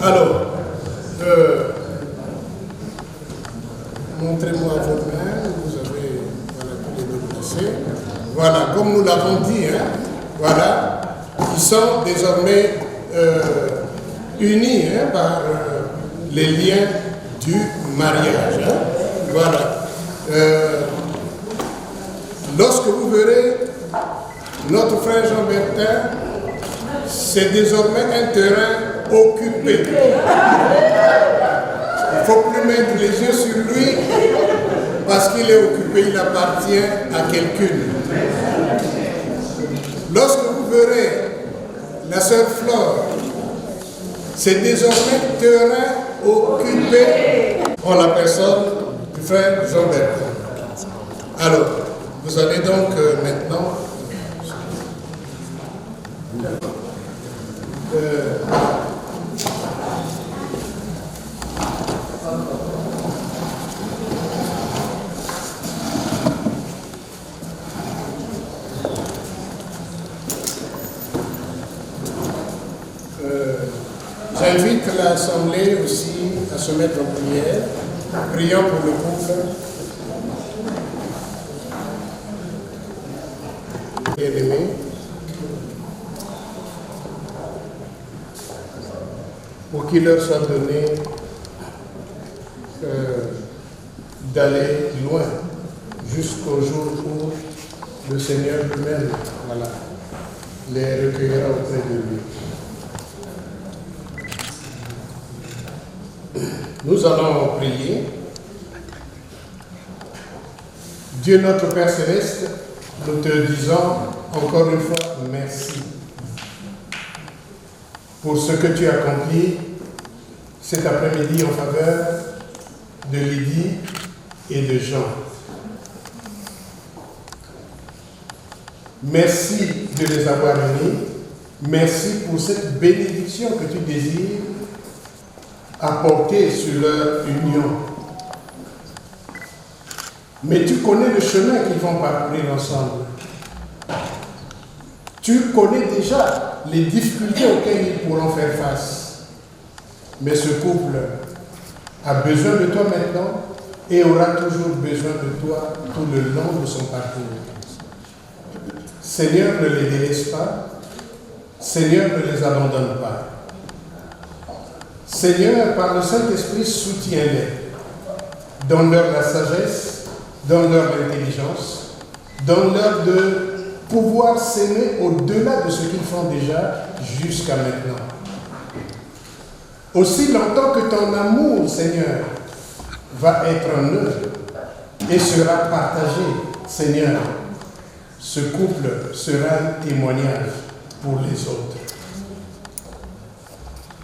Alors, montrez-moi votre main. Vous avez tous les deux placés. Voilà, comme nous l'avons dit, hein, voilà. Ils sont désormais unis par les liens du mariage. Hein. Voilà. Lorsque vous verrez notre frère Jean-Bertin, c'est désormais un terrain occupé. Il ne faut plus mettre les yeux sur lui parce qu'il est occupé, il appartient à quelqu'une. Lorsque vous verrez la sœur Flore, c'est désormais terrain occupé en la personne du frère Jean-Bertin. Alors, vous allez donc maintenant j'invite l'Assemblée aussi à se mettre en prière. Prions pour le couple. Bien-aimés, pour qu'il leur soit donné d'aller loin, jusqu'au jour où le Seigneur lui-même, voilà, les recueillera auprès de lui. Nous allons prier. Dieu notre Père Céleste, nous te disons encore une fois merci pour ce que tu as accompli cet après-midi en faveur de Lydie et de Jean. Merci de les avoir unis. Merci pour cette bénédiction que tu désires apporter sur leur union. Mais tu connais le chemin qu'ils vont parcourir ensemble. Tu connais déjà les difficultés auxquelles ils pourront faire face. Mais ce couple a besoin de toi maintenant et aura toujours besoin de toi tout le long de son parcours. Seigneur, ne les délaisse pas. Seigneur, ne les abandonne pas. Seigneur, par le Saint-Esprit, soutiens-les. Donne-leur la sagesse, donne-leur l'intelligence, donne-leur de pouvoir s'aimer au-delà de ce qu'ils font déjà jusqu'à maintenant. Aussi longtemps que ton amour, Seigneur, va être en eux et sera partagé, Seigneur, ce couple sera un témoignage pour les autres.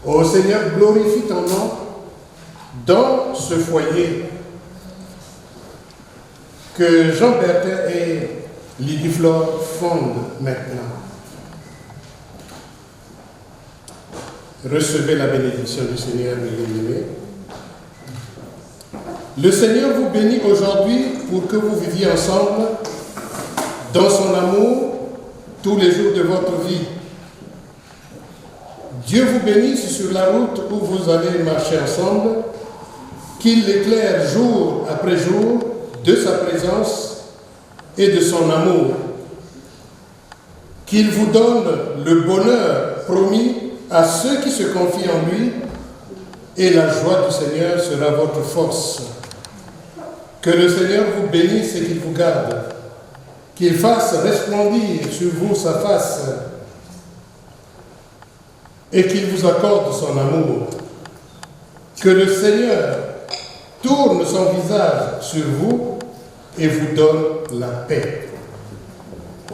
Ô Seigneur, glorifie ton nom dans ce foyer que Jean-Bertin et Lydie Flore fondent maintenant. Recevez la bénédiction du Seigneur, mes bien-aimés. Le Seigneur vous bénit aujourd'hui pour que vous viviez ensemble dans son amour tous les jours de votre vie. Dieu vous bénisse sur la route où vous allez marcher ensemble, qu'il l'éclaire jour après jour de sa présence et de son amour, qu'il vous donne le bonheur promis à ceux qui se confient en lui, et la joie du Seigneur sera votre force. Que le Seigneur vous bénisse et qu'il vous garde, qu'il fasse resplendir sur vous sa face et qu'il vous accorde son amour. Que le Seigneur tourne son visage sur vous et vous donne la paix.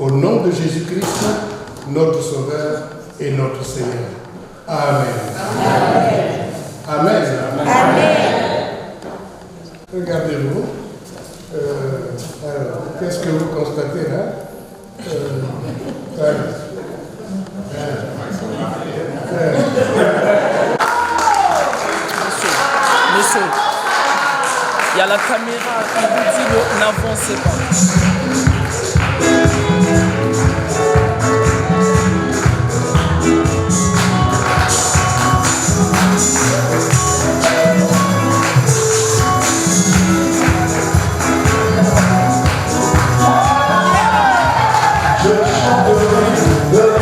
Au nom de Jésus-Christ, notre Sauveur et notre Seigneur. Amen. Amen. Amen. Amen. Regardez-vous. Alors, qu'est-ce que vous constatez là? Monsieur, il y a la caméra qui vous dit n'avancez pas. Yeah.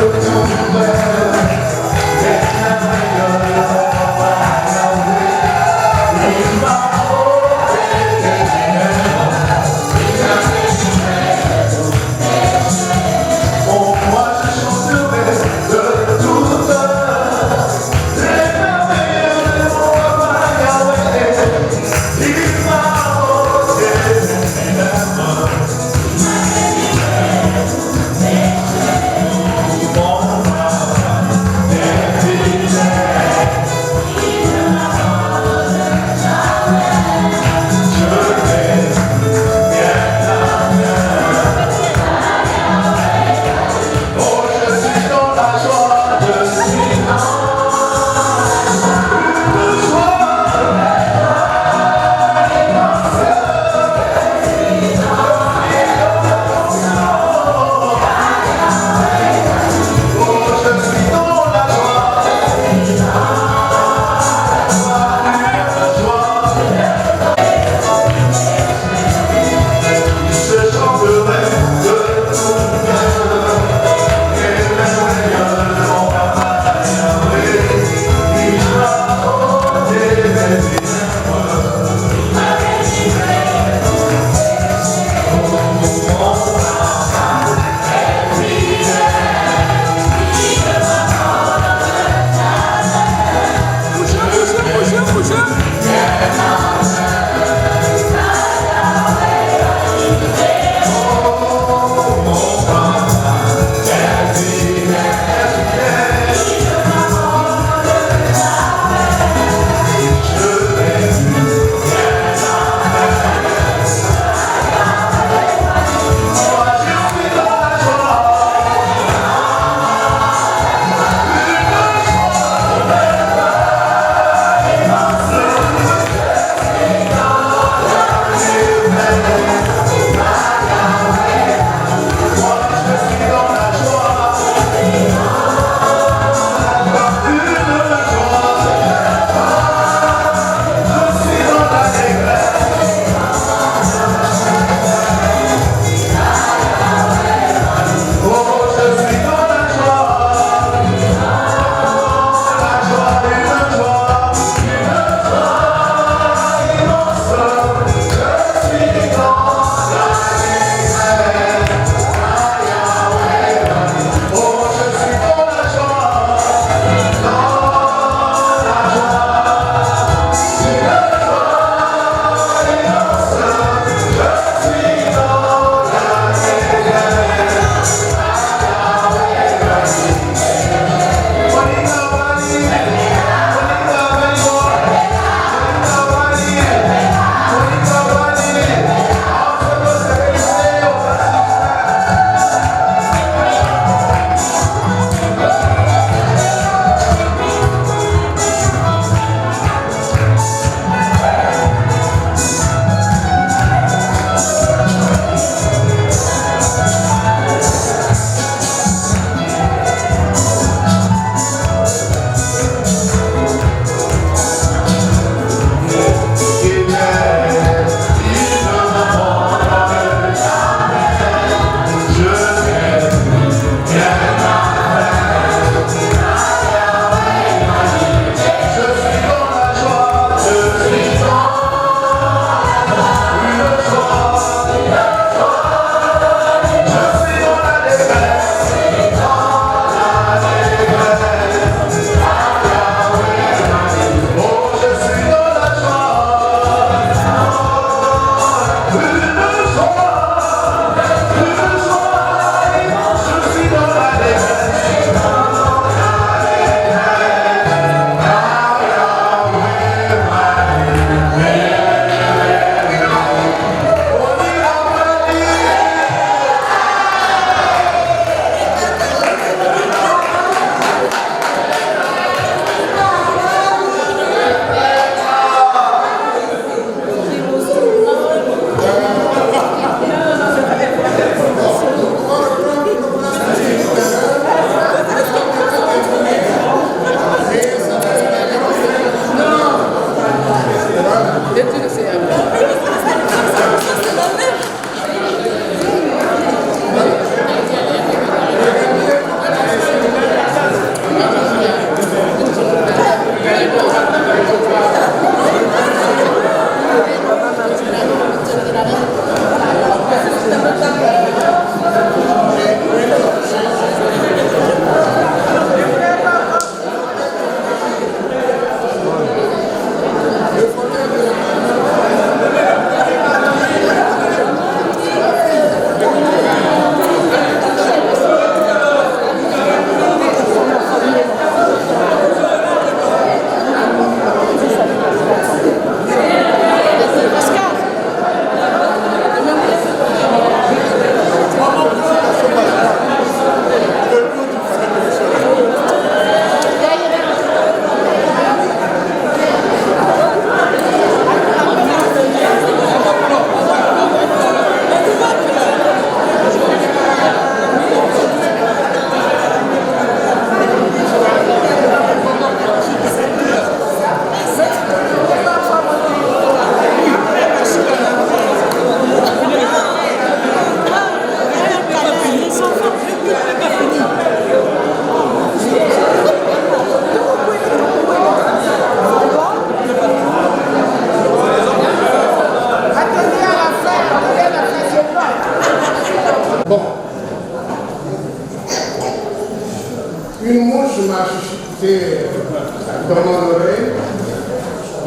dans mon oreille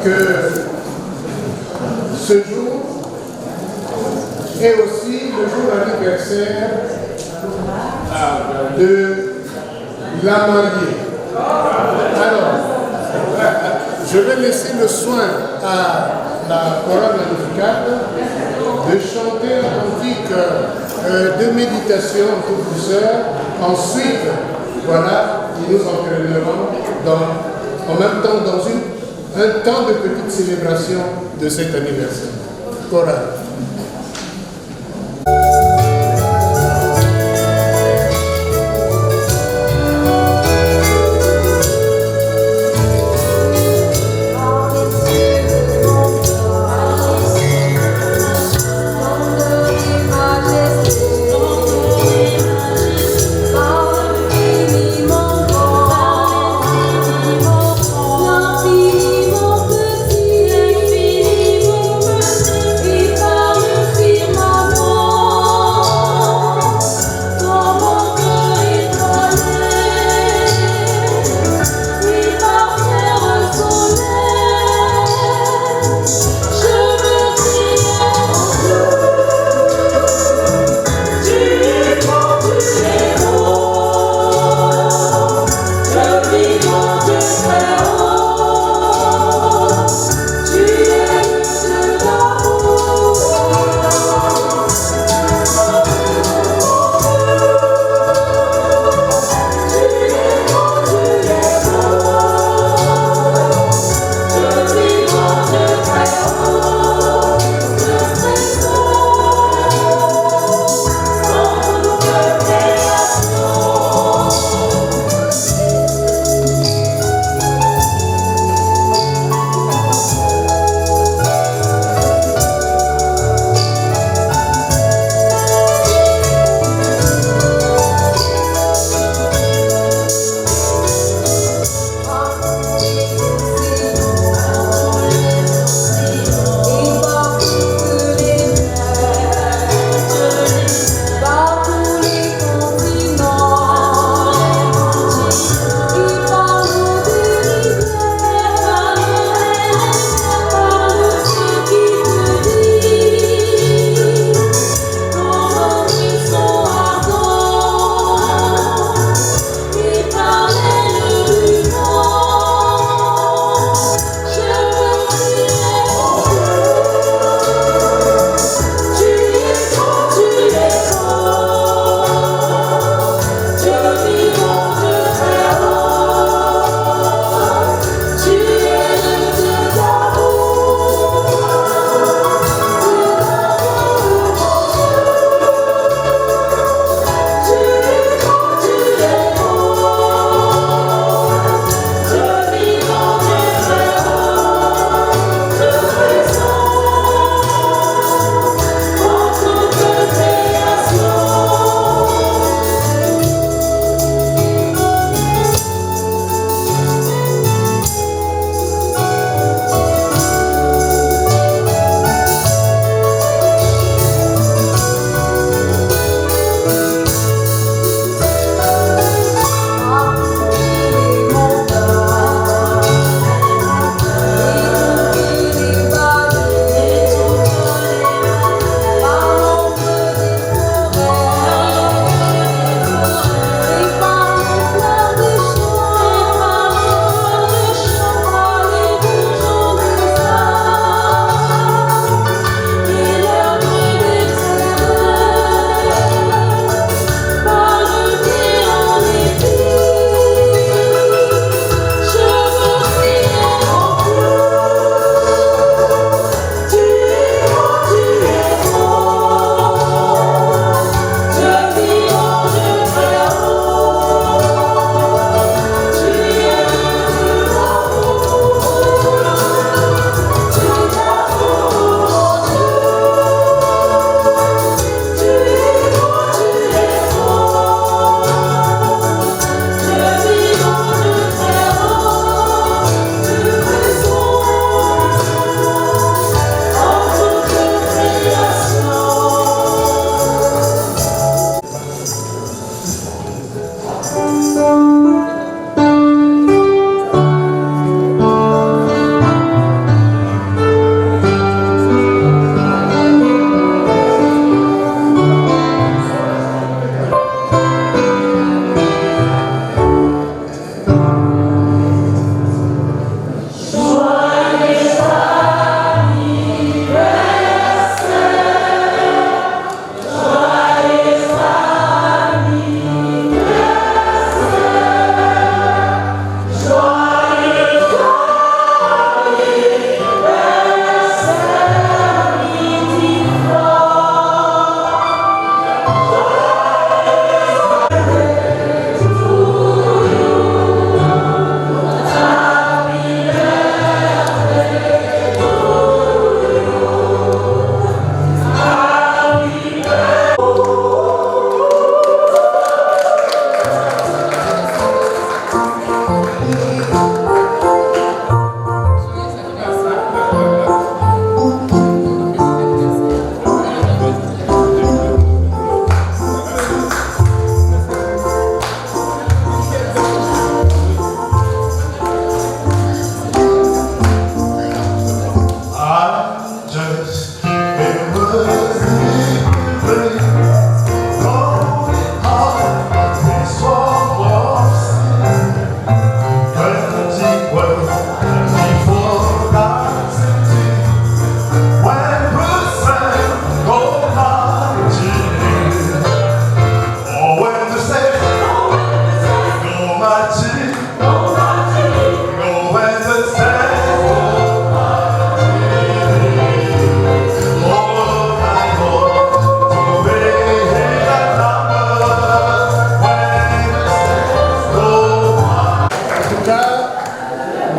que ce jour est aussi le jour anniversaire de la mariée. Alors, je vais laisser le soin à la chorale magnificat de chanter un cantique de méditation tout douceur. Ensuite, voilà, ils nous entraîneront en même temps dans un temps de petite célébration de cet anniversaire. Chorale. Infiniment petit, infiniment petit.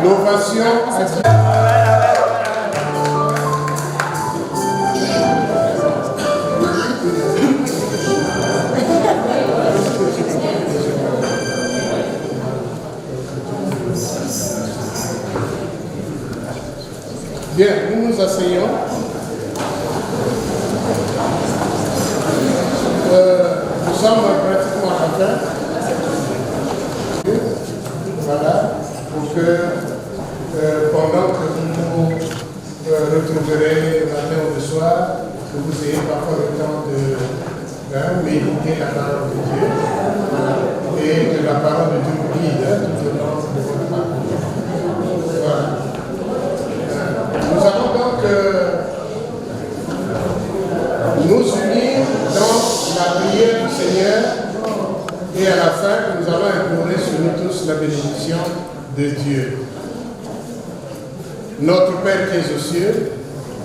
L'ovation à Dieu. Bien, nous nous asseyons. Nous sommes pratiquement à la fin. Voilà, pour que pendant que vous nous retrouverez le matin ou le soir, que vous ayez parfois le temps de méditer la parole de Dieu et que la parole de Dieu vous guide tout au long de votre parcours. Voilà. Nous allons donc nous unir dans la prière du Seigneur et à la fin, nous allons implorer sur nous tous la bénédiction de Dieu. Notre Père qui es aux cieux,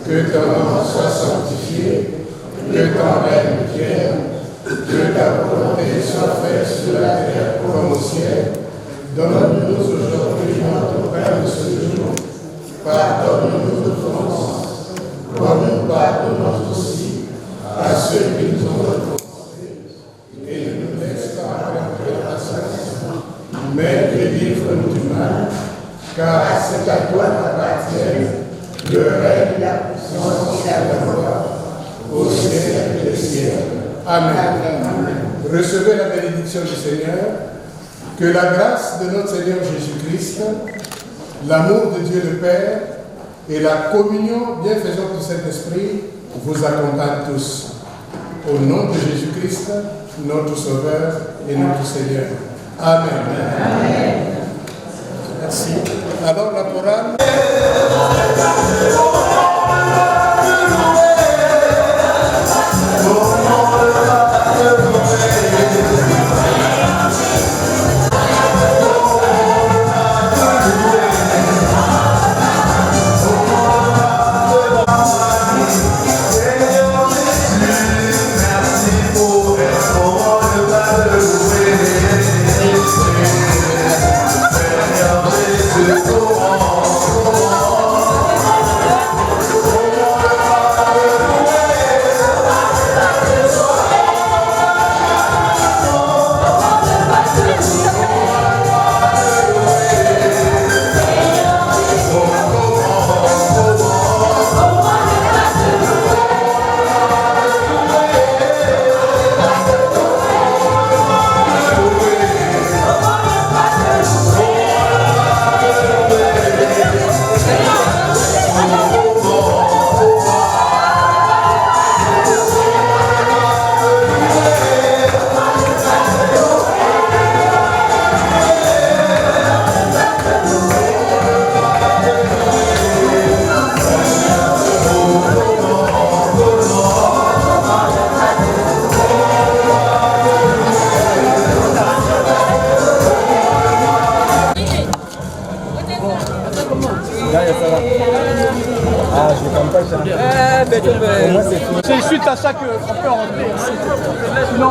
que ton nom soit sanctifié, que ton règne vienne, que ta volonté soit faite sur la terre comme au ciel. Donne-nous aujourd'hui notre pain de ce jour. Pardonne-nous nos offenses, comme nous pardonnons aussi à ceux qui nous ont offensés, et ne nous laisse pas entrer dans la tentation, mais délivre-nous du mal, car c'est à toi qu'appartiennent le règne, la puissance et la gloire, au ciel des ciels. Amen. Recevez la bénédiction du Seigneur, que la grâce de notre Seigneur Jésus-Christ, l'amour de Dieu le Père et la communion bienfaisante du Saint-Esprit vous accompagnent tous. Au nom de Jésus-Christ, notre Sauveur et notre Seigneur. Amen. Amen. Merci. Alors la chorale. C'est suite à ça qu'on peut rentrer. Sinon.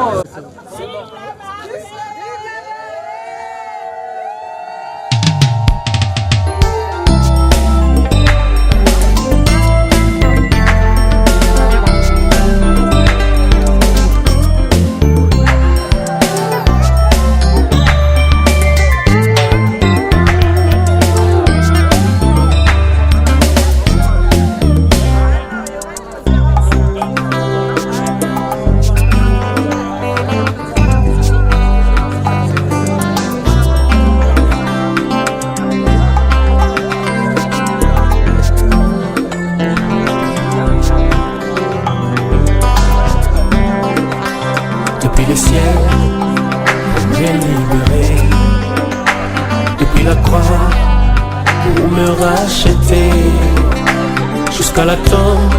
Depuis le ciel, pour me libérer. Depuis la croix, pour me racheter. Jusqu'à la tombe,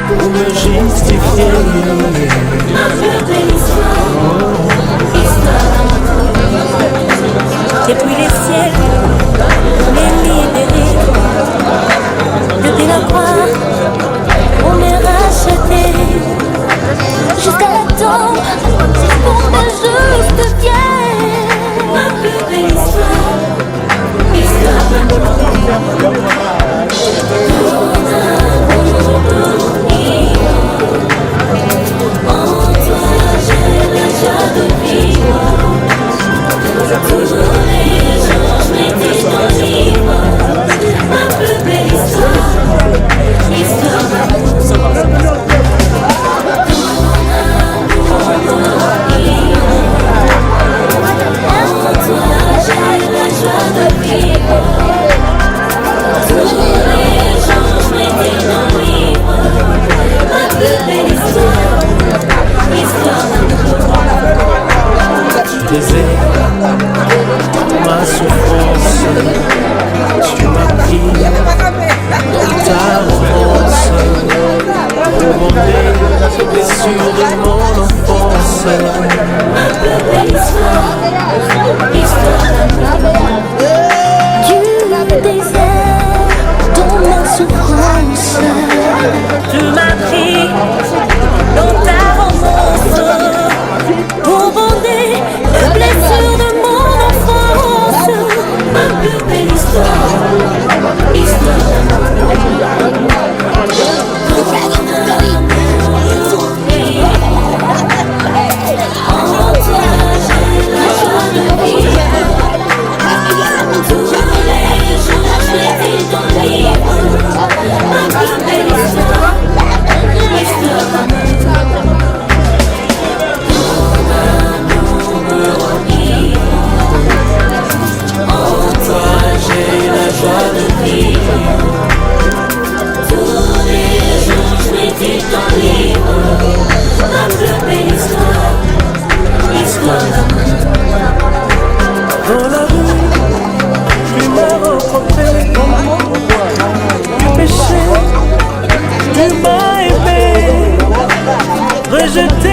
pour me justifier. Depuis les ciels, pour me libérer. Depuis la croix, pour me racheter. Jusqu'à la tombe, pour me justifier. Ma plus belle histoire, histoire Ma souffrance, tu m'as pris dans ta romance, pour monter les blessures de mon enfance. Ma plus belle histoire, du désert dans ma souffrance, tu m'as pris dans ta romance, pour bander les blessures de mon enfance. Ma plus belle histoire, en toi j'ai la joie de vivre. Tous les jours je vis ton livre. Ma plus belle histoire, Dans la rue, tu m'as rencontré, du péché, tu m'as aimé, rejeté.